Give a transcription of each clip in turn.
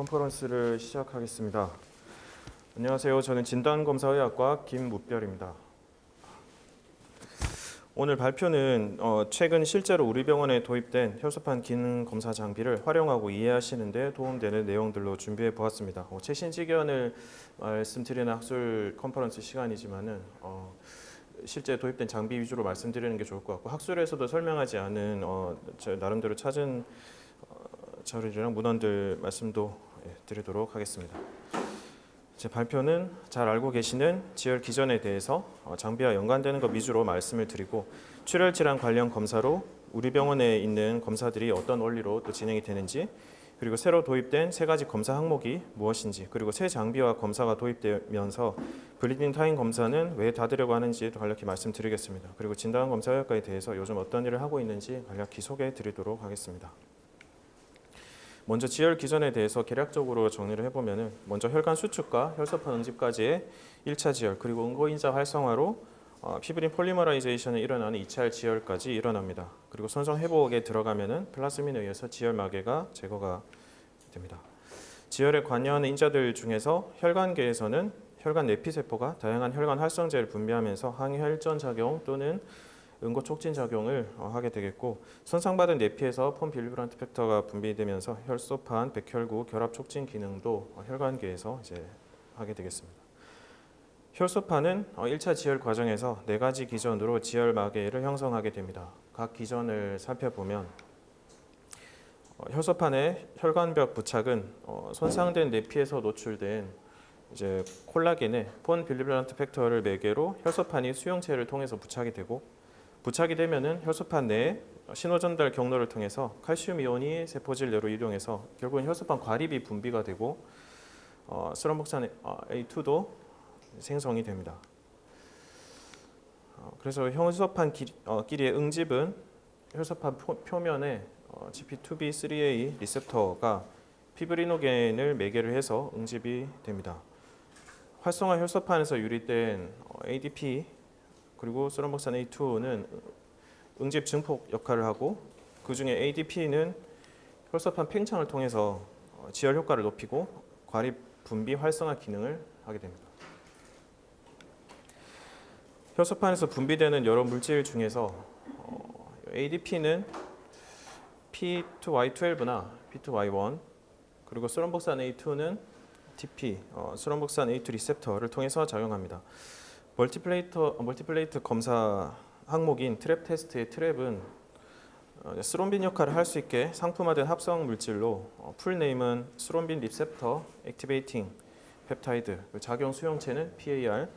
컨퍼런스를 시작하겠습니다. 안녕하세요. 저는 진단검사의학과 김무별입니다. 오늘 발표는 최근 실제로 우리 병원에 도입된 혈소판 기능 검사 장비를 활용하고 이해하시는 데 도움되는 내용들로 준비해 보았습니다. 최신지견을 말씀드리는 학술 컨퍼런스 시간이지만은 실제 도입된 장비 위주로 말씀드리는 게 좋을 것 같고, 학술에서도 설명하지 않은 저 나름대로 찾은 자료들이랑 문헌들 말씀도 드리도록 하겠습니다. 제 발표는 잘 알고 계시는 지혈 기전에 대해서 장비와 연관되는 것 위주로 말씀을 드리고, 출혈 질환 관련 검사로 우리 병원에 있는 검사들이 어떤 원리로 또 진행이 되는지, 그리고 새로 도입된 세 가지 검사 항목이 무엇인지, 그리고 새 장비와 검사가 도입되면서 블리딩 타임 검사는 왜 닫으려고 하는지 간략히 말씀드리겠습니다. 그리고 진단검사의학과에 대해서 요즘 어떤 일을 하고 있는지 간략히 소개해 드리도록 하겠습니다. 먼저 지혈 기전에 대해서 개략적으로 정리를 해보면은, 먼저 혈관 수축과 혈소판 응집까지의 1차 지혈, 그리고 응고인자 활성화로 피브린 폴리머라이제이션이 일어나는 2차 지혈까지 일어납니다. 그리고 손상 회복에 들어가면은 플라스민에 의해서 지혈 마개가 제거가 됩니다. 지혈에 관여하는 인자들 중에서 혈관계에서는 혈관 내피세포가 다양한 혈관 활성제를 분비하면서 항혈전 작용 또는 응고 촉진 작용을 하게 되겠고, 손상받은 내피에서 폰 빌리브란트 팩터가 분비되면서 혈소판, 백혈구, 결합 촉진 기능도 혈관계에서 이제 하게 되겠습니다. 혈소판은 1차 지혈 과정에서 4가지 기전으로 지혈 마개를 형성하게 됩니다. 각 기전을 살펴보면, 혈소판의 혈관벽 부착은 손상된 내피에서 노출된 이제 콜라겐의 폰 빌리브란트 팩터를 매개로 혈소판이 수용체를 통해서 부착이 되고, 부착이 되면은 혈소판 내에 신호 전달 경로를 통해서 칼슘 이온이 세포질 내로 이동해서 결국은 혈소판 과립이 분비가 되고 스럼복산 A2도 생성이 됩니다. 그래서 혈소판 끼리의 응집은 혈소판 표면에 GP2B3A 리셉터가 피브리노겐을 매개를 해서 응집이 됩니다. 활성화 혈소판에서 유리된 ADP 그리고 스럼복산 A2는 응집 증폭 역할을 하고, 그 중에 ADP는 혈소판 팽창을 통해서 지혈 효과를 높이고 과립 분비 활성화 기능을 하게 됩니다. 혈소판에서 분비되는 여러 물질 중에서 ADP는 P2Y12나 P2Y1, 그리고 스럼복산 A2는 TP, 스럼복산 A2 리셉터를 통해서 작용합니다. 멀티플레이트 검사 항목인 트랩 테스트의 트랩은 스롬빈 역할을 할 수 있게 상품화된 합성 물질로, 풀네임은 스롬빈 리셉터 액티베이팅 펩타이드, 작용 수용체는 PAR,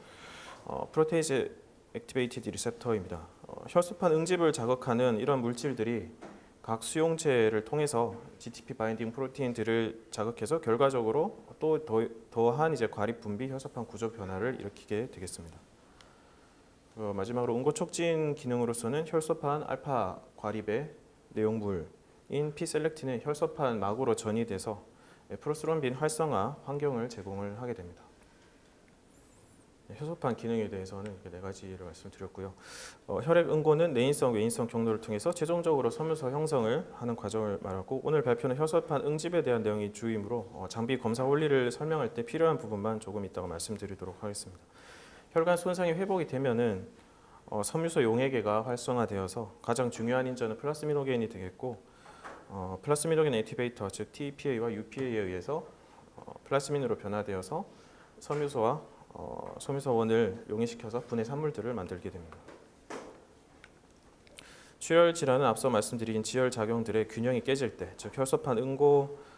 프로테이즈 액티베이티드 리셉터입니다. 혈소판 응집을 자극하는 이런 물질들이 각 수용체를 통해서 GTP 바인딩 프로테인들을 자극해서 결과적으로 또 더한 이제 과립 분비 혈소판 구조 변화를 일으키게 되겠습니다. 마지막으로 응고 촉진 기능으로서는 혈소판 알파 과립의 내용물인 P셀렉틴의 혈소판 막으로 전이돼서 프로스롬빈 활성화 환경을 제공을 하게 됩니다. 혈소판 기능에 대해서는 4가지를 말씀드렸고요. 혈액 응고는 내인성, 외인성 경로를 통해서 최종적으로 섬유소 형성을 하는 과정을 말하고, 오늘 발표는 혈소판 응집에 대한 내용이 주이므로 장비 검사 원리를 설명할 때 필요한 부분만 조금 이따가 말씀드리도록 하겠습니다. 혈관 손상이 회복이 되면은 섬유소 용해계가 활성화되어서 가장 중요한 인자는 플라스미노겐이 되겠고, 플라스미노겐 액티베이터 즉 TPA와 UPA에 의해서 플라스민으로 변화되어서 섬유소와 섬유소원을 용해시켜서 분해 산물들을 만들게 됩니다. 출혈 질환은 앞서 말씀드린 지혈 작용들의 균형이 깨질 때, 즉 혈소판 응고,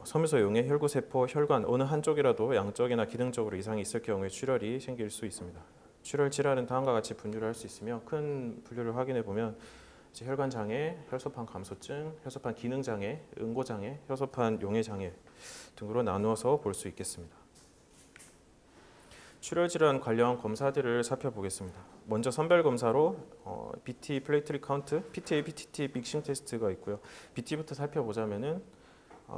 섬유소 용해, 혈구세포, 혈관 어느 한쪽이라도 양적이나 기능적으로 이상이 있을 경우에 출혈이 생길 수 있습니다. 출혈 질환은 다음과 같이 분류를 할 수 있으며, 큰 분류를 확인해 보면 혈관 장애, 혈소판 감소증, 혈소판 기능 장애, 응고 장애, 혈소판 용해 장애 등으로 나누어서 볼 수 있겠습니다. 출혈 질환 관련 검사들을 살펴보겠습니다. 먼저 선별 검사로 BT 플레이트릿 카운트, PTA, PTT 믹싱 테스트가 있고요. BT부터 살펴보자면은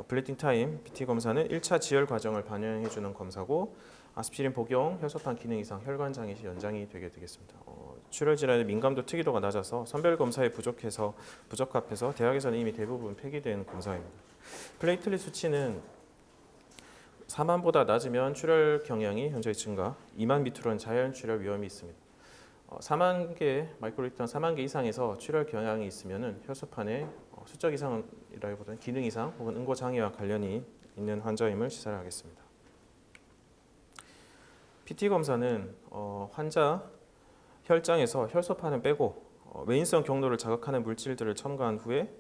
블리딩 타임 BT 검사는 1차 지혈 과정을 반영해 주는 검사고, 아스피린 복용, 혈소판 기능 이상, 혈관 장애 시 연장이 되게 되겠습니다. 출혈 질환의 민감도 특이도가 낮아서 선별 검사에 부적합해서 대학에서는 이미 대부분 폐기된 검사입니다. 플레이틀릿 수치는 4만보다 낮으면 출혈 경향이 현저히 증가, 2만 밑으로는 자연 출혈 위험이 있습니다. 4만 개 마이크로리터 4만 개 이상에서 출혈 경향이 있으면은 혈소판에 수적 이상이라기보다는 기능 이상 혹은 응고 장애와 관련이 있는 환자임을 시사를 하겠습니다. PT 검사는 환자 혈장에서 혈소판을 빼고 외인성 경로를 자극하는 물질들을 첨가한 후에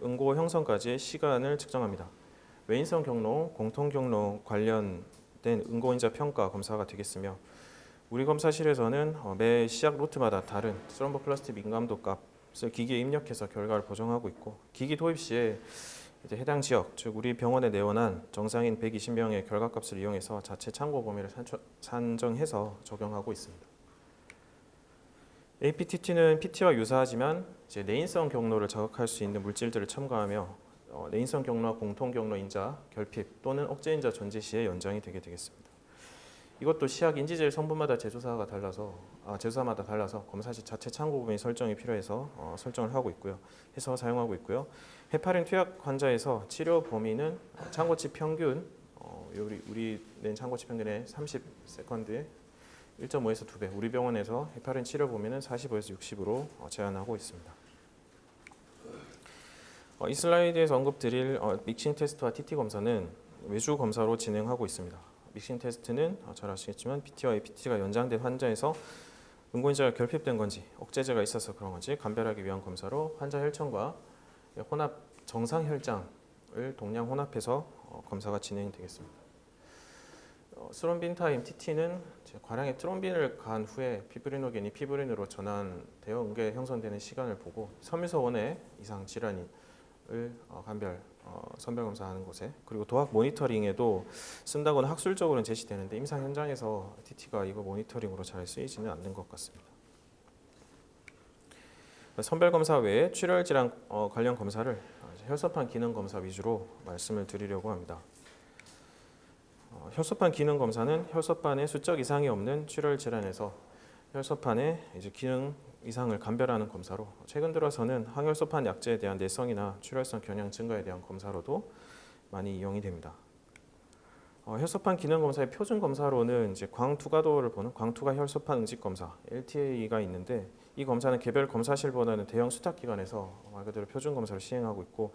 응고 형성까지의 시간을 측정합니다. 외인성 경로, 공통 경로 관련된 응고인자 평가 검사가 되겠으며 우리 검사실에서는 매 시약 로트마다 다른 스럼보플라스틱 민감도 값을 기기에 입력해서 결과를 보정하고 있고 기기 도입 시에 이제 해당 지역, 즉 우리 병원에 내원한 정상인 120명의 결과값을 이용해서 자체 참고 범위를 산정해서 적용하고 있습니다. APTT는 PT와 유사하지만 이제 내인성 경로를 자극할 수 있는 물질들을 첨가하며 내인성 경로와 공통 경로 인자, 결핍 또는 억제 인자 존재 시에 연장이 되게 되겠습니다. 이것도 시약 인지제일 성분마다 제조사마다 달라서 검사 시 자체 참고 범위 설정이 필요해서 설정을 하고 있고요. 해서 사용하고 있고요. 헤파린 투약 환자에서 치료 범위는 참고치 평균 우리 낸 참고치 평균의 30세컨드에 1.5에서 2배. 우리 병원에서 헤파린 치료 범위는 45에서 60으로 제한하고 있습니다. 이 슬라이드에서 언급드릴 믹싱 테스트와 TT 검사는 외주 검사로 진행하고 있습니다. 믹싱 테스트는 잘 아시겠지만 PT와 APT가 연장된 환자에서 응고인자가 결핍된 건지 억제제가 있어서 그런 건지 감별하기 위한 검사로 환자 혈청과 혼합 정상 혈장을 동량 혼합해서 검사가 진행되겠습니다. 스롬빈 타임 TT는 과량의 트롬빈을 간 후에 피브리노겐이 피브린으로 전환되어 응고에 형성되는 시간을 보고 섬유소 원의 이상 질환을 선별 검사하는 곳에 그리고 도학 모니터링에도 쓴다고는 학술적으로는 제시되는데 임상 현장에서 TT가 이거 모니터링으로 잘 쓰이지는 않는 것 같습니다. 선별 검사 외에 출혈 질환 관련 검사를 혈소판 기능 검사 위주로 말씀을 드리려고 합니다. 혈소판 기능 검사는 혈소판에 수적 이상이 없는 출혈 질환에서 혈소판의 이제 기능 이상을 감별하는 검사로 최근 들어서는 항혈소판 약제에 대한 내성이나 출혈성 경향 증가에 대한 검사로도 많이 이용이 됩니다. 혈소판 기능 검사의 표준 검사로는 이제 광투과도를 보는 광투과 혈소판 응집 검사 (LTA가) 있는데 이 검사는 개별 검사실보다는 대형 수탁기관에서 말 그대로 표준 검사를 시행하고 있고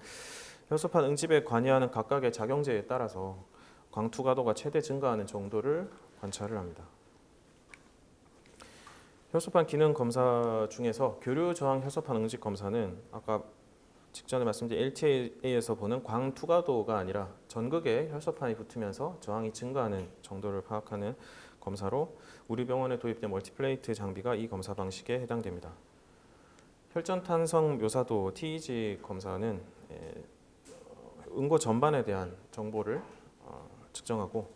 혈소판 응집에 관여하는 각각의 작용제에 따라서 광투과도가 최대 증가하는 정도를 관찰을 합니다. 혈소판 기능 검사 중에서 교류 저항 혈소판 응집 검사는 아까 직전에 말씀드린 LTA에서 보는 광투과도가 아니라 전극에 혈소판이 붙으면서 저항이 증가하는 정도를 파악하는 검사로 우리 병원에 도입된 멀티플레이트 장비가 이 검사 방식에 해당됩니다. 혈전탄성 묘사도 TEG 검사는 응고 전반에 대한 정보를 측정하고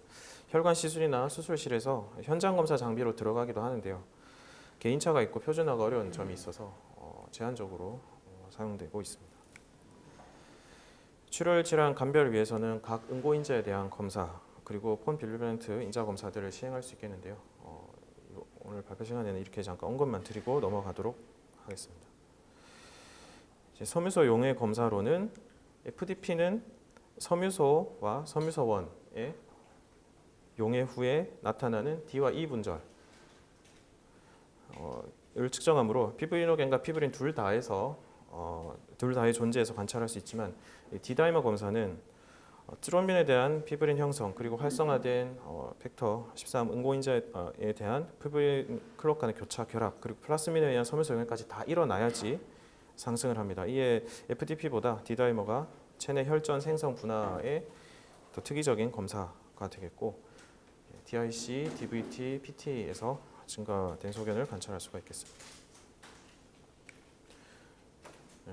혈관 시술이나 수술실에서 현장 검사 장비로 들어가기도 하는데요. 개인차가 있고 표준화가 어려운 점이 있어서 제한적으로 사용되고 있습니다. 출혈 질환 감별을 위해서는 각 응고 인자에 대한 검사 그리고 폰 빌루멘트 인자 검사들을 시행할 수 있겠는데요. 오늘 발표 시간에는 이렇게 잠깐 언급만 드리고 넘어가도록 하겠습니다. 이제 섬유소 용해 검사로는 FDP는 섬유소와 섬유소원의 용해 후에 나타나는 D와 E 분절 을 측정하므로 피브리노겐과 피브린 둘 다의 존재에서 관찰할 수 있지만 D다이머 검사는 트롬빈에 대한 피브린 형성 그리고 활성화된 팩터 13 응고인자에 대한 피브린 클럽 간의 교차 결합 그리고 플라스민에 의한 섬유소 용해까지 다 일어나야지 상승을 합니다. 이에 FDP보다 D다이머가 체내 혈전 생성 분화의 더 특이적인 검사가 되겠고 DIC, DVT, PT에서 증가된 소견을 관찰할 수가 있겠습니다.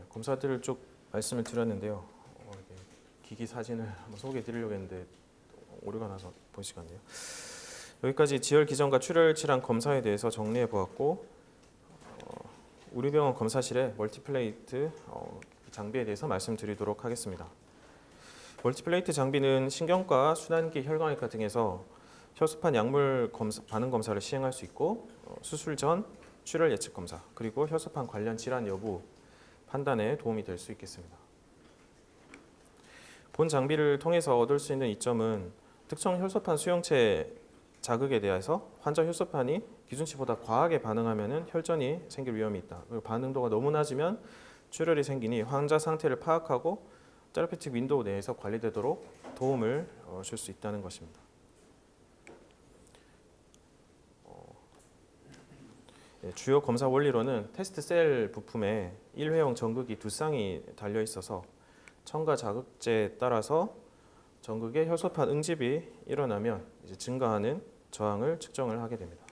검사들을 쭉 말씀을 드렸는데요. 기기 사진을 한번 소개해 드리려고 했는데 오류가 나서 보시면 안 돼요. 여기까지 지혈 기전과 출혈 질환 검사에 대해서 정리해 보았고 우리 병원 검사실의 멀티플레이트 장비에 대해서 말씀드리도록 하겠습니다. 멀티플레이트 장비는 신경과 순환기, 혈관외과 등에서 혈소판 약물 반응 검사를 시행할 수 있고 수술 전 출혈 예측 검사 그리고 혈소판 관련 질환 여부 판단에 도움이 될 수 있겠습니다. 본 장비를 통해서 얻을 수 있는 이점은 특정 혈소판 수용체 자극에 대해서 환자 혈소판이 기준치보다 과하게 반응하면 혈전이 생길 위험이 있다. 그리고 반응도가 너무 낮으면 출혈이 생기니 환자 상태를 파악하고 테라피틱 윈도우 내에서 관리되도록 도움을 줄 수 있다는 것입니다. 주요 검사 원리로는 테스트 셀 부품에 일회용 전극이 두 쌍이 달려 있어서 첨가 자극제에 따라서 전극의 혈소판 응집이 일어나면 이제 증가하는 저항을 측정을 하게 됩니다.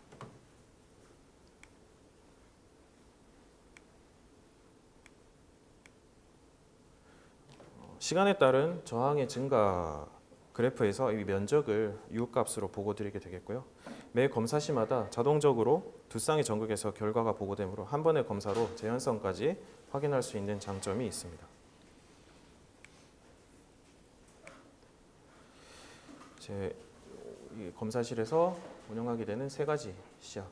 시간에 따른 저항의 증가 그래프에서 이 면적을 유값으로 보고드리게 되겠고요. 매 검사 시마다 자동적으로 두 쌍의 전극에서 결과가 보고되므로 한 번의 검사로 재현성까지 확인할 수 있는 장점이 있습니다. 제 검사실에서 운영하게 되는 세 가지 시약.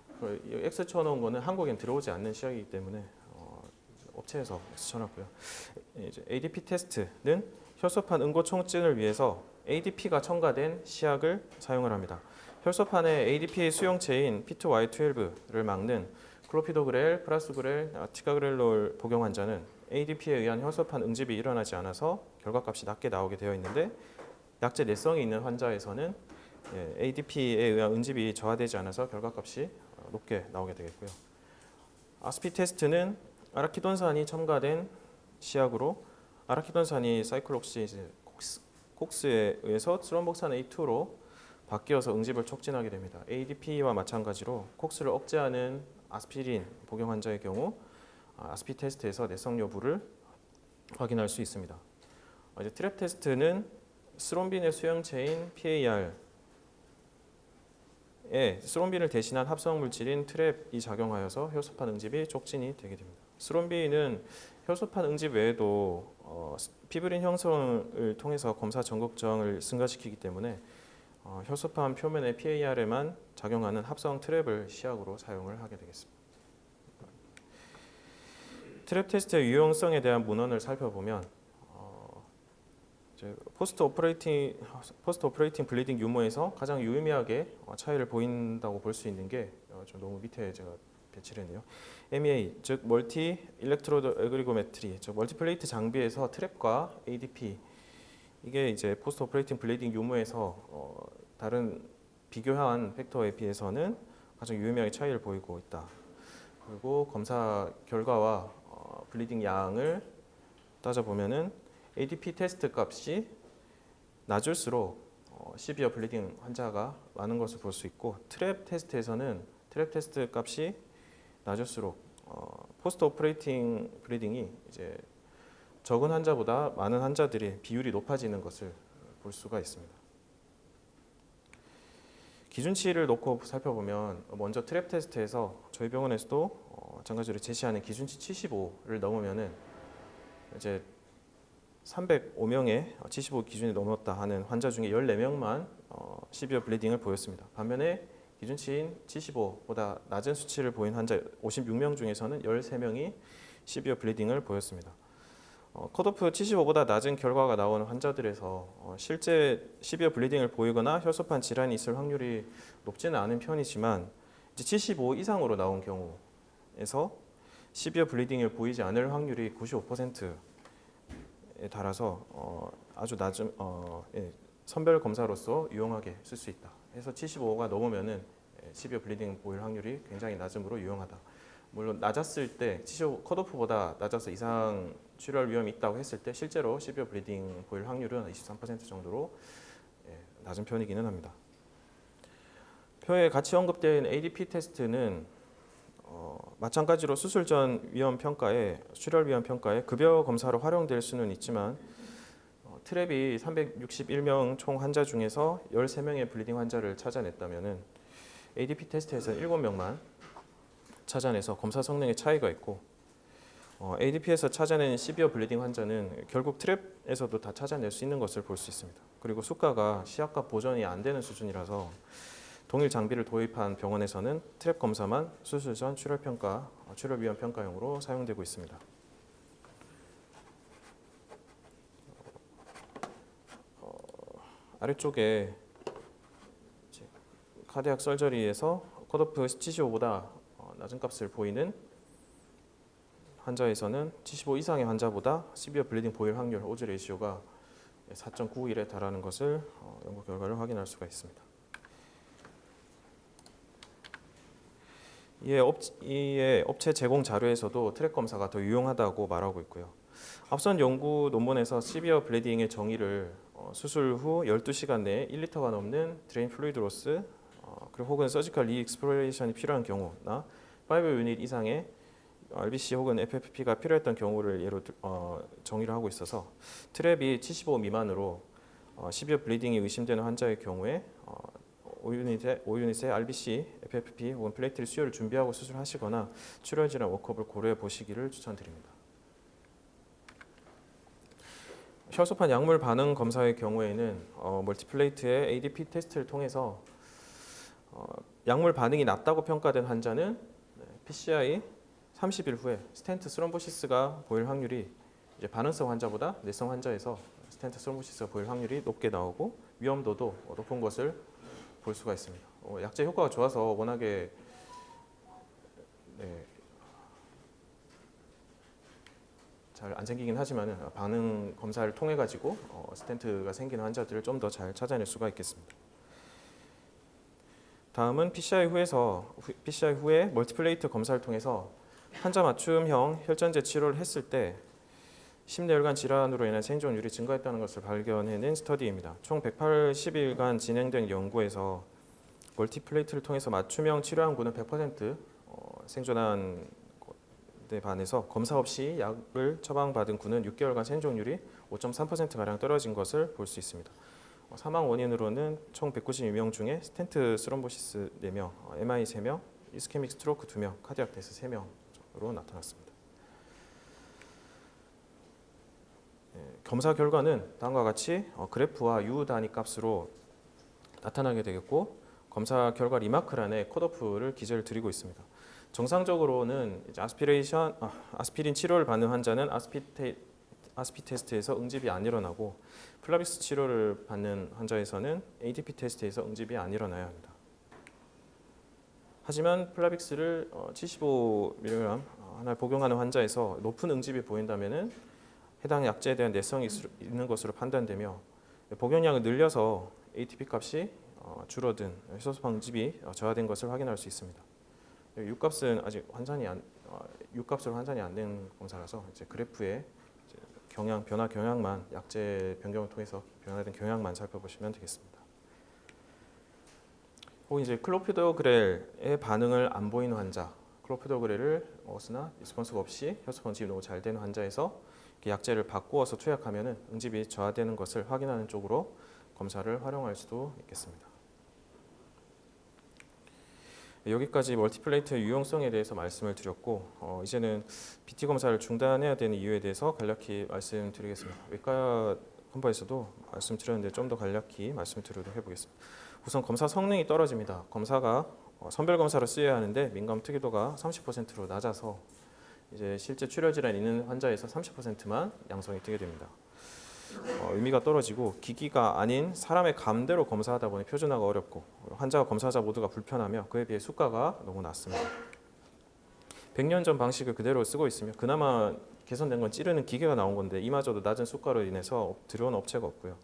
X 쳐놓은 거는 한국엔 들어오지 않는 시약이기 때문에 업체에서 X 쳐놨고요. 이제 ADP 테스트는 혈소판 응고 총증을 위해서 ADP가 첨가된 시약을 사용을 합니다. 혈소판의 ADP 수용체인 P2Y12를 막는 클로피도그렐, 프라스그렐, 티카그렐롤 복용 환자는 ADP에 의한 혈소판 응집이 일어나지 않아서 결과값이 낮게 나오게 되어 있는데 약제 내성이 있는 환자에서는 ADP에 의한 응집이 저하되지 않아서 결과값이 높게 나오게 되겠고요. 아스피 테스트는 아라키돈산이 첨가된 시약으로 아라키돈산이 사이클록시 콕스에 의해서 스롬복산 A2로 바뀌어서 응집을 촉진하게 됩니다. ADP와 마찬가지로 콕스를 억제하는 아스피린 복용 환자의 경우 아스피 테스트에서 내성 여부를 확인할 수 있습니다. 이제 트랩 테스트는 스롬빈의 수용체인 PAR에 스롬빈을 대신한 합성 물질인 트랩이 작용하여서 혈소판 응집이 촉진이 되게 됩니다. 스롬빈은 혈소판 응집 외에도 피브린 형성을 통해서 검사 전극 저항을 증가시키기 때문에 혈소판 표면의 PAR에만 작용하는 합성 트랩을 시약으로 사용을 하게 되겠습니다. 트랩 테스트의 유용성에 대한 문헌을 살펴보면 포스트 오퍼레이팅 블리딩 유무에서 가장 유의미하게 차이를 보인다고 볼 수 있는 게 좀 너무 밑에 제가 배치를 했네요. MEA 즉 멀티 일렉트로드 에그리고메트리 즉 멀티플레이트 장비에서 트랩과 ADP 이게 이제 포스트 오퍼레이팅 블리딩 유무에서 다른 비교한 팩터에 비해서는 가장 유의미하게 차이를 보이고 있다. 그리고 검사 결과와 블리딩 양을 따져보면은 ADP 테스트 값이 낮을수록 시비어 블리딩 환자가 많은 것을 볼 수 있고 트랩 테스트에서는 트랩 테스트 값이 낮을수록 포스트 오퍼레이팅 블리딩이 이제 적은 환자보다 많은 환자들이 비율이 높아지는 것을 볼 수가 있습니다. 기준치를 놓고 살펴보면 먼저 트랩 테스트에서 저희 병원에서도 마찬가지로 제시하는 기준치 75를 넘으면은 이제 305명의 75 기준이 넘었다 하는 환자 중에 14명만 시비어 블리딩을 보였습니다. 반면에 기준치인 75보다 낮은 수치를 보인 환자 56명 중에서는 13명이 시비어 블리딩을 보였습니다. 컷오프 75보다 낮은 결과가 나오는 환자들에서 실제 시비어 블리딩을 보이거나 혈소판 질환이 있을 확률이 높지는 않은 편이지만 이제 75 이상으로 나온 경우에서 시비어 블리딩을 보이지 않을 확률이 95%에 달아서 아주 낮은 선별 검사로서 유용하게 쓸 수 있다. 해서 75가 넘으면은 시비어 블리딩 보일 확률이 굉장히 낮음으로 유용하다. 물론 낮았을 때 75 컷오프보다 낮아서 이상 출혈 위험이 있다고 했을 때 실제로 시비어 블리딩 보일 확률은 23% 정도로 낮은 편이기는 합니다. 표에 같이 언급된 ADP 테스트는 마찬가지로 수술 전 위험 평가에 출혈 위험 평가에 급여 검사로 활용될 수는 있지만 트랩이 361명 총 환자 중에서 13명의 블리딩 환자를 찾아냈다면은 ADP 테스트에서 7명만 찾아내서 검사 성능에 차이가 있고 ADP에서 찾아낸 시비어 블리딩 환자는 결국 트랩에서도 다 찾아낼 수 있는 것을 볼 수 있습니다. 그리고 수가가 시약과 보전이 안 되는 수준이라서 동일 장비를 도입한 병원에서는 트랩 검사만 수술 전 출혈 평가, 출혈 위험 평가용으로 사용되고 있습니다. 아래쪽에 카디악 설저리에서 컷오프 75보다 낮은 값을 보이는 환자에서는 75 이상의 환자보다 시비어 블리딩 보일 확률 오즈 레이시오가 4.91에 달하는 것을 연구 결과를 확인할 수가 있습니다. 이에 업체 제공 자료에서도 트랙 검사가 더 유용하다고 말하고 있고요. 앞선 연구 논문에서 시비어 블리딩의 정의를 수술 후 12시간 내에 1리터가 넘는 드레인 플루이드 로스 그리고 혹은 서지컬 리익스플로레이션이 필요한 경우나 5유닛 이상의 RBC 혹은 FFP가 필요했던 경우를 예로 정의를 하고 있어서 트랩이 75 미만으로 시비어 블리딩이 의심되는 환자의 경우에 5유닛의 RBC, FFP 혹은 플레이트리 수요를 준비하고 수술하시거나 출혈질환 워크업을 고려해 보시기를 추천드립니다. 혈소판 약물 반응 검사의 경우에는 멀티플레이트의 ADP 테스트를 통해서 약물 반응이 낮다고 평가된 환자는 PCI 30일 후에 스텐트 스럼보시스가 보일 확률이 이제 반응성 환자보다 내성 환자에서 스텐트 스럼보시스가 보일 확률이 높게 나오고 위험도도 높은 것을 볼 수가 있습니다. 약제 효과가 좋아서 워낙에 잘 안 생기긴 하지만 반응 검사를 통해 가지고 스텐트가 생기는 환자들을 좀 더 잘 찾아낼 수가 있겠습니다. 다음은 PCI 후에 멀티플레이트 검사를 통해서 환자 맞춤형 혈전제 치료를 했을 때 심내혈관 질환으로 인한 생존율이 증가했다는 것을 발견해낸 스터디입니다. 총 180일간 진행된 연구에서 멀티플레이트를 통해서 맞춤형 치료한 군은 100% 생존한 데 반해서 검사 없이 약을 처방받은 군은 6개월간 생존율이 5.3%가량 떨어진 것을 볼 수 있습니다. 사망 원인으로는 총 192명 중에 스텐트 스럼보시스 4명, MI 3명, 이스케믹 스트로크 2명, 카디악 데스 3명으로 나타났습니다. 검사 결과는 다음과 같이 그래프와 U 단위 값으로 나타나게 되겠고 검사 결과 리마크란에 컷오프를 기재를 드리고 있습니다. 정상적으로는 이제 아스피린 치료를 받는 환자는 아스피 테스트에서 응집이 안 일어나고 플라빅스 치료를 받는 환자에서는 ADP 테스트에서 응집이 안 일어나야 합니다. 하지만 플라빅스를 75mg 하나 복용하는 환자에서 높은 응집이 보인다면 해당 약제에 대한 내성이 있는 것으로 판단되며 복용량을 늘려서 ATP 값이 줄어든 혈소판 응집이 저하된 것을 확인할 수 있습니다. U값은 아직 U값으로 환산이 안 된 검사라서 이제 그래프에 이제 변화 경향만 약제 변경을 통해서 변화된 경향만 살펴보시면 되겠습니다. 혹은 이제 클로피도그렐의 반응을 안 보이는 환자, 클로피도그렐을 먹었으나 리스폰스가 없이 혈소판 응집이 너무 잘 되는 환자에서 약제를 바꾸어서 투약하면 응집이 저하되는 것을 확인하는 쪽으로 검사를 활용할 수도 있겠습니다. 여기까지 멀티플레이트의 유용성에 대해서 말씀을 드렸고 이제는 BT 검사를 중단해야 되는 이유에 대해서 간략히 말씀드리겠습니다. 외과 헌법에서도 말씀드렸는데 좀 더 간략히 말씀드리도록 해보겠습니다. 우선 검사 성능이 떨어집니다. 검사가 선별 검사로 쓰여야 하는데 민감 특이도가 30%로 낮아서 이제 실제 출혈 질환이 있는 환자에서 30%만 양성이 뜨게 됩니다. 의미가 떨어지고 기기가 아닌 사람의 감대로 검사하다 보니 표준화가 어렵고 환자와 검사자 모두가 불편하며 그에 비해 수가가 너무 낮습니다. 100년 전 방식을 그대로 쓰고 있으며 그나마 개선된 건 찌르는 기계가 나온 건데 이마저도 낮은 수가로 인해서 들여온 업체가 없고요.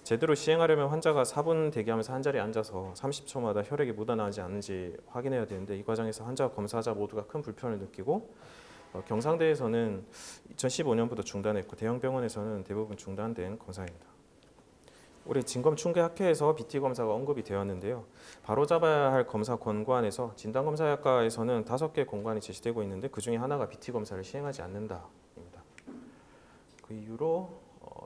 제대로 시행하려면 환자가 4분 대기하면서 한 자리에 앉아서 30초마다 혈액이 묻어나지 않는지 확인해야 되는데 이 과정에서 환자와 검사자 모두가 큰 불편을 느끼고 경상대에서는 2015년부터 중단했고 대형 병원에서는 대부분 중단된 검사입니다. 올해 진검충계학회에서 BT 검사가 언급이 되었는데요. 바로잡아야 할 검사 권고안에서 진단검사학과에서는 5개 권고안이 제시되고 있는데 그 중에 하나가 BT 검사를 시행하지 않는다입니다. 그 이후로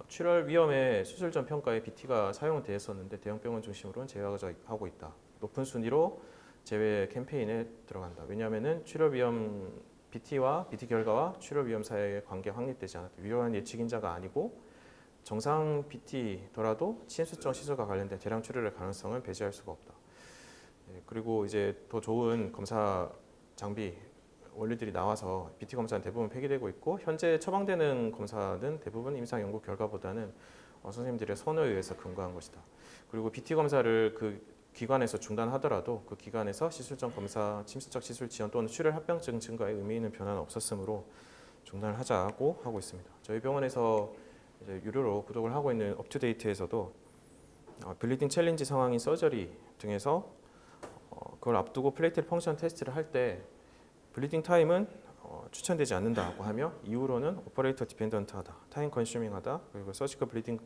출혈 위험의 수술 전 평가에 BT가 사용되었었는데 대형 병원 중심으로는 제외하고 있다. 높은 순위로 제외 캠페인에 들어간다. 왜냐하면 출혈 위험 BT와 BT 결과와 출혈 위험 사이의 관계 확립되지 않았다. 유효한 예측 인자가 아니고 정상 BT더라도 침수증 시술과 관련된 대량 출혈의 가능성을 배제할 수가 없다. 그리고 이제 더 좋은 검사 장비 원리들이 나와서 BT 검사는 대부분 폐기되고 있고 현재 처방되는 검사는 대부분 임상 연구 결과보다는 선생님들의 선호에 의해서 근거한 것이다. 그리고 BT 검사를 그 기관에서 중단하더라도 그 기관에서 시술 전 검사, 침수적 시술 지연 또는 출혈 합병증 증가에 의미 있는 변화는 없었으므로 중단을 하자고 하고 있습니다. 저희 병원에서 이제 유료로 구독을 하고 있는 업투데이트에서도 블리딩 챌린지 상황인 서저리 등에서 그걸 앞두고 플레이텔 펑션 테스트를 할 때 블리딩 타임은 추천되지 않는다고 하며 이후로는 오퍼레이터 디펜던트하다, 타임 컨슈밍하다, 그리고 서지컬 블리딩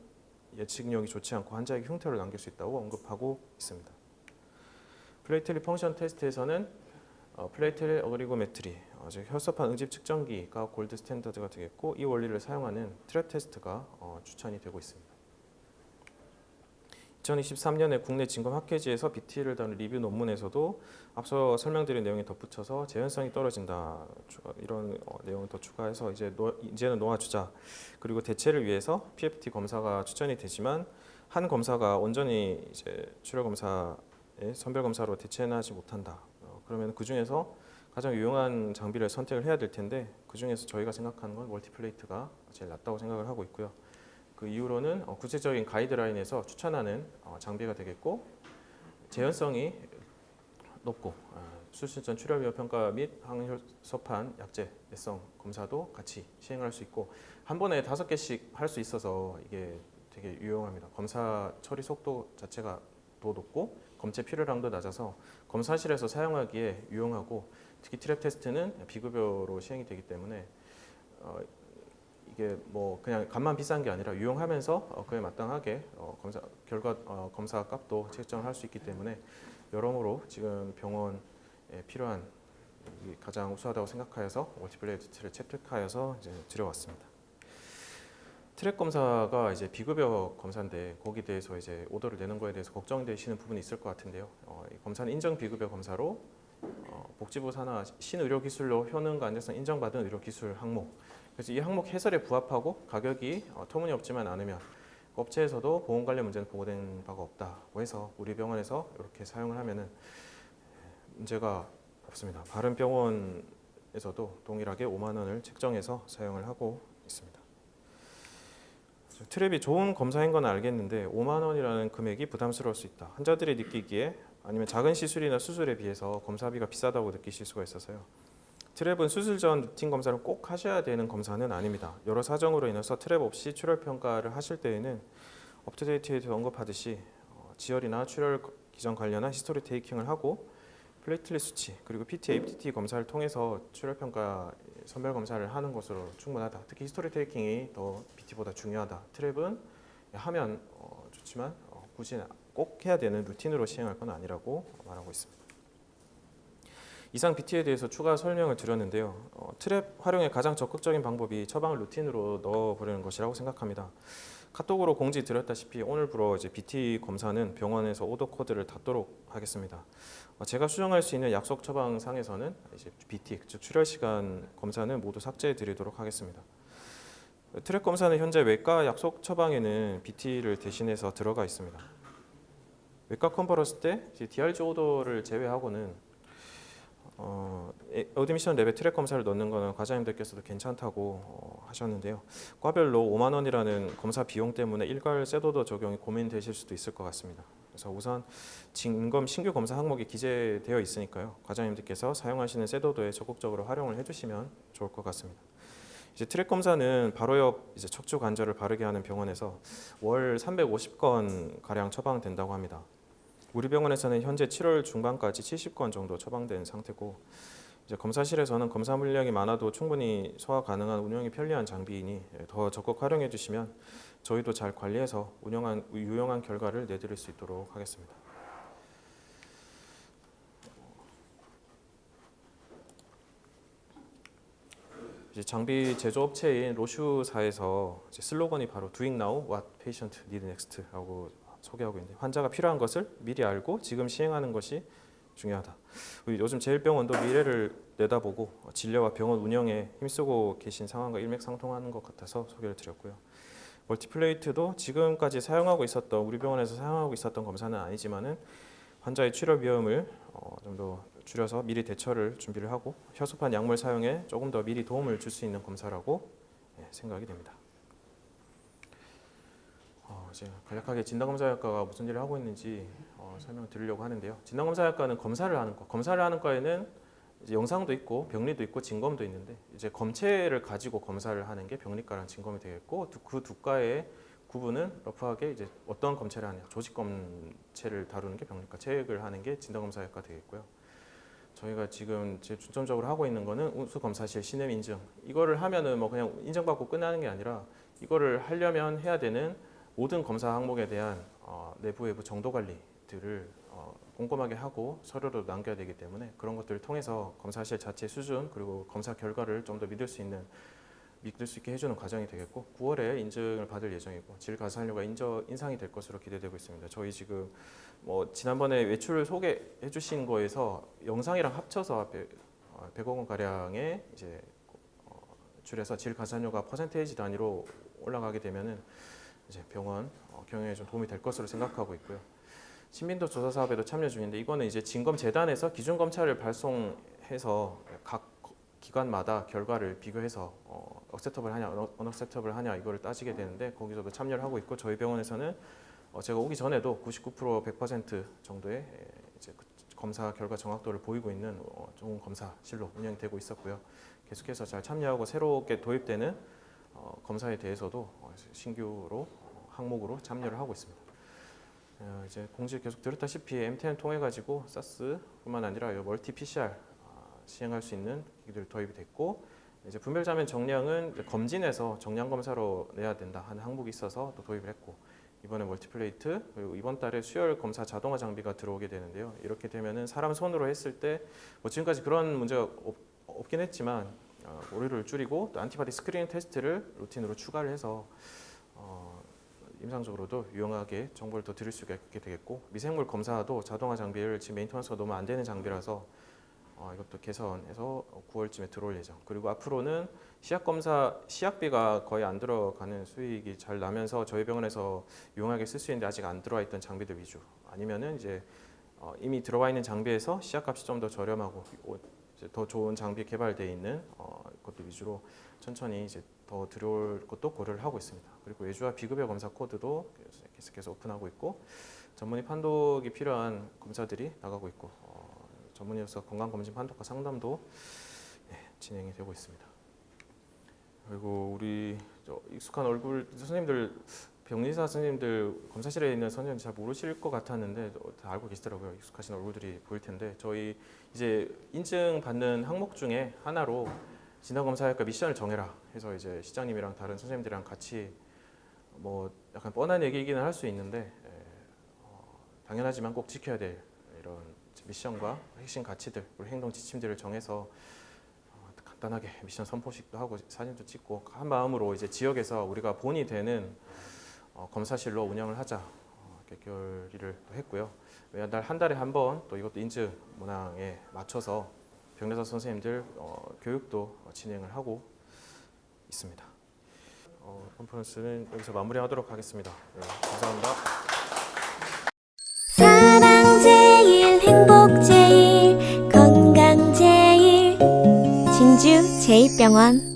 예측력이 좋지 않고 환자에게 흉터를 남길 수 있다고 언급하고 있습니다. 플레이텔 펑션 테스트에서는 플레이텔 어그리고메트리, 즉 혈소판 응집 측정기가 골드 스탠다드가 되겠고 이 원리를 사용하는 트랩 테스트가 추천이 되고 있습니다. 2023년에 국내 진검 학회지에서 BT를 다룬 리뷰 논문에서도 앞서 설명드린 내용에 덧붙여서 재현성이 떨어진다 이런 내용을 더 추가해서 이제는 놓아주자. 그리고 대체를 위해서 PFT 검사가 추천이 되지만 한 검사가 온전히 이제 출혈 검사의 선별 검사로 대체는 하지 못한다. 그러면 그 중에서 가장 유용한 장비를 선택을 해야 될 텐데 그 중에서 저희가 생각하는 건 멀티플레이트가 제일 낫다고 생각을 하고 있고요. 그 이후로는 구체적인 가이드라인에서 추천하는 장비가 되겠고 재현성이 높고 수술 전 출혈 위험 평가 및 항혈소판 약제 내성 검사도 같이 시행할 수 있고 한 번에 5개씩 할 수 있어서 이게 되게 유용합니다. 검사 처리 속도 자체가 더 높고 검체 필요량도 낮아서 검사실에서 사용하기에 유용하고 특히 트랩 테스트는 비급여로 시행이 되기 때문에 이게 뭐 그냥 값만 비싼 게 아니라 유용하면서 그에 마땅하게 검사 값도 책정할 수 있기 때문에 여러모로 지금 병원에 필요한 가장 우수하다고 생각하여서 멀티플레이트를 채택하여서 이제 들여왔습니다. 트랙 검사가 이제 비급여 검사인데 거기에 대해서 이제 오더를 내는 거에 대해서 걱정되시는 부분이 있을 것 같은데요. 이 검사는 인정 비급여 검사로 복지부 산하 신의료기술로 효능과 안전성 인정받은 의료기술 항목. 그래서 이 항목 해설에 부합하고 가격이 터무니없지만 않으면 업체에서도 보험 관련 문제는 보고된 바가 없다고 해서 우리 병원에서 이렇게 사용을 하면은 문제가 없습니다. 다른 병원에서도 동일하게 5만 원을 책정해서 사용을 하고 있습니다. 트랩이 좋은 검사인 건 알겠는데 5만 원이라는 금액이 부담스러울 수 있다. 환자들이 느끼기에 아니면 작은 시술이나 수술에 비해서 검사비가 비싸다고 느끼실 수가 있어서요. 트랩은 수술 전 루틴 검사를 꼭 하셔야 되는 검사는 아닙니다. 여러 사정으로 인해서 트랩 없이 출혈 평가를 하실 때에는 업투데이트에도 언급하듯이 지혈이나 출혈 기전 관련한 히스토리 테이킹을 하고 플레이틀릿 수치 그리고 PT, APT 검사를 통해서 출혈 평가 선별 검사를 하는 것으로 충분하다. 특히 히스토리 테이킹이 더 PT보다 중요하다. 트랩은 하면 좋지만 굳이 꼭 해야 되는 루틴으로 시행할 건 아니라고 말하고 있습니다. 이상 BT에 대해서 추가 설명을 드렸는데요. 트랩 활용의 가장 적극적인 방법이 처방을 루틴으로 넣어버리는 것이라고 생각합니다. 카톡으로 공지 드렸다시피 오늘부로 이제 BT 검사는 병원에서 오더 코드를 닫도록 하겠습니다. 제가 수정할 수 있는 약속 처방상에서는 이제 BT, 즉 출혈 시간 검사는 모두 삭제해 드리도록 하겠습니다. 트랩 검사는 현재 외과 약속 처방에는 BT를 대신해서 들어가 있습니다. 외과 컨퍼런스 때 DRG 오더를 제외하고는 어드미션 랩에 트랙 검사를 넣는 거는 과장님들께서도 괜찮다고 하셨는데요. 과별로 5만 원이라는 검사 비용 때문에 일괄 셋오더 적용이 고민되실 수도 있을 것 같습니다. 그래서 우선 진검 신규 검사 항목이 기재되어 있으니까요. 과장님들께서 사용하시는 셋오더에 적극적으로 활용을 해주시면 좋을 것 같습니다. 이제 트랙 검사는 바로 옆 이제 척추 관절을 바르게 하는 병원에서 월 350건 가량 처방된다고 합니다. 우리 병원에서는 현재 7월 중반까지 70건 정도 처방된 상태고 이제 검사실에서는 검사 물량이 많아도 충분히 소화 가능한 운영이 편리한 장비이니 더 적극 활용해 주시면 저희도 잘 관리해서 유용한 결과를 내드릴 수 있도록 하겠습니다. 이제 장비 제조업체인 로슈사에서 이제 슬로건이 바로 Doing Now What Patient Need Next라고 소개하고 있는데 환자가 필요한 것을 미리 알고 지금 시행하는 것이 중요하다. 요즘 제일병원도 미래를 내다보고 진료와 병원 운영에 힘쓰고 계신 상황과 일맥상통하는 것 같아서 소개를 드렸고요. 멀티플레이트도 지금까지 사용하고 있었던 우리 병원에서 사용하고 있었던 검사는 아니지만은 환자의 출혈 위험을 좀 더 줄여서 미리 대처를 준비를 하고 혈소판 약물 사용에 조금 더 미리 도움을 줄 수 있는 검사라고 생각이 됩니다. 이제 간략하게 진단검사학과가 무슨 일을 하고 있는지 설명드리려고 하는데요. 진단검사학과는 검사를 하는 과. 검사를 하는 과에는 이제 영상도 있고 병리도 있고 진검도 있는데 이제 검체를 가지고 검사를 하는 게 병리과랑 진검이 되겠고 그 두 과의 구분은 러프하게 이제 어떤 검체를 하느냐, 조직 검체를 다루는 게 병리과, 체액을 하는 게 진단검사학과 되겠고요. 저희가 지금 제일 중점적으로 하고 있는 거는 우수검사실 신임 인증. 이거를 하면은 뭐 그냥 인증받고 끝나는 게 아니라 이거를 하려면 해야 되는 모든 검사 항목에 대한 내부 외부 정도 관리들을 꼼꼼하게 하고 서류로 남겨야 되기 때문에 그런 것들을 통해서 검사실 자체 수준 그리고 검사 결과를 좀 더 믿을 수 있게 해주는 과정이 되겠고 9월에 인증을 받을 예정이고 질가산료가 인상이 될 것으로 기대되고 있습니다. 저희 지금 뭐 지난번에 외출 소개해 주신 거에서 영상이랑 합쳐서 100억 원 가량의 이제 줄여서 질가산료가 퍼센테이지 단위로 올라가게 되면은 이제 병원 경영에 좀 도움이 될 것으로 생각하고 있고요. 신민도 조사 사업에도 참여 중인데 이거는 이제 진검재단에서 기준 검차를 발송해서 각 기관마다 결과를 비교해서 억셉터블 하냐, 언억셉터블 하냐 이거를 따지게 되는데 거기서도 참여를 하고 있고 저희 병원에서는 제가 오기 전에도 99% 100% 정도의 이제 검사 결과 정확도를 보이고 있는 좋은 검사실로 운영되고 있었고요. 계속해서 잘 참여하고 새롭게 도입되는 검사에 대해서도 신규로 항목으로 참여를 하고 있습니다. 이제 공지 계속 드렸다시피 MTN 통해 가지고 사스뿐만 아니라 멀티 PCR 시행할 수 있는 기기들 도입이 됐고 이제 분별자면 정량은 검진에서 정량 검사로 내야 된다 하는 항목이 있어서 또 도입을 했고 이번에 멀티플레이트 그리고 이번 달에 수혈 검사 자동화 장비가 들어오게 되는데요. 이렇게 되면은 사람 손으로 했을 때 뭐 지금까지 그런 문제가 없긴 했지만 오류를 줄이고 또 안티바디 스크리닝 테스트를 루틴으로 추가를 해서 임상적으로도 유용하게 정보를 더 드릴 수가 있게 되겠고 미생물 검사도 자동화 장비를 지금 메인터넌스가 너무 안 되는 장비라서 이것도 개선해서 9월쯤에 들어올 예정. 그리고 앞으로는 시약 검사 시약비가 거의 안 들어가는 수익이 잘 나면서 저희 병원에서 유용하게 쓸 수 있는데 아직 안 들어와 있던 장비들 위주. 아니면은 이제 이미 들어와 있는 장비에서 시약값이 좀 더 저렴하고 이제 더 좋은 장비 개발돼 있는 것들 위주로 천천히 이제 더 들어올 것도 고려를 하고 있습니다. 그리고 외주화 비급여 검사 코드도 계속해서 오픈하고 있고 전문의 판독이 필요한 검사들이 나가고 있고 전문의로서 건강검진 판독과 상담도 진행이 되고 있습니다. 그리고 우리 익숙한 얼굴 선생님들 병리사 선생님들 검사실에 있는 선생님들 잘 모르실 것 같았는데 다 알고 계시더라고요. 익숙하신 얼굴들이 보일 텐데 저희 이제 인증 받는 항목 중에 하나로 진단검사학과 미션을 정해라 해서 이제 시장님이랑 다른 선생님들이랑 같이 뭐 약간 뻔한 얘기이기는 할 수 있는데 당연하지만 꼭 지켜야 될 이런 미션과 핵심 가치들 그리고 행동 지침들을 정해서 간단하게 미션 선포식도 하고 사진도 찍고 한 마음으로 이제 지역에서 우리가 본이 되는 검사실로 운영을 하자 이렇게 결의를 또 했고요. 매달 한 달에 한 번 또 이것도 인증 문항에 맞춰서 병리사 선생님들 교육도 진행을 하고 있습니다. 컨퍼런스는 여기서 마무리하도록 하겠습니다. 네, 감사합니다. 사랑 제일, 행복 제일, 건강 제일, 진주 제1병원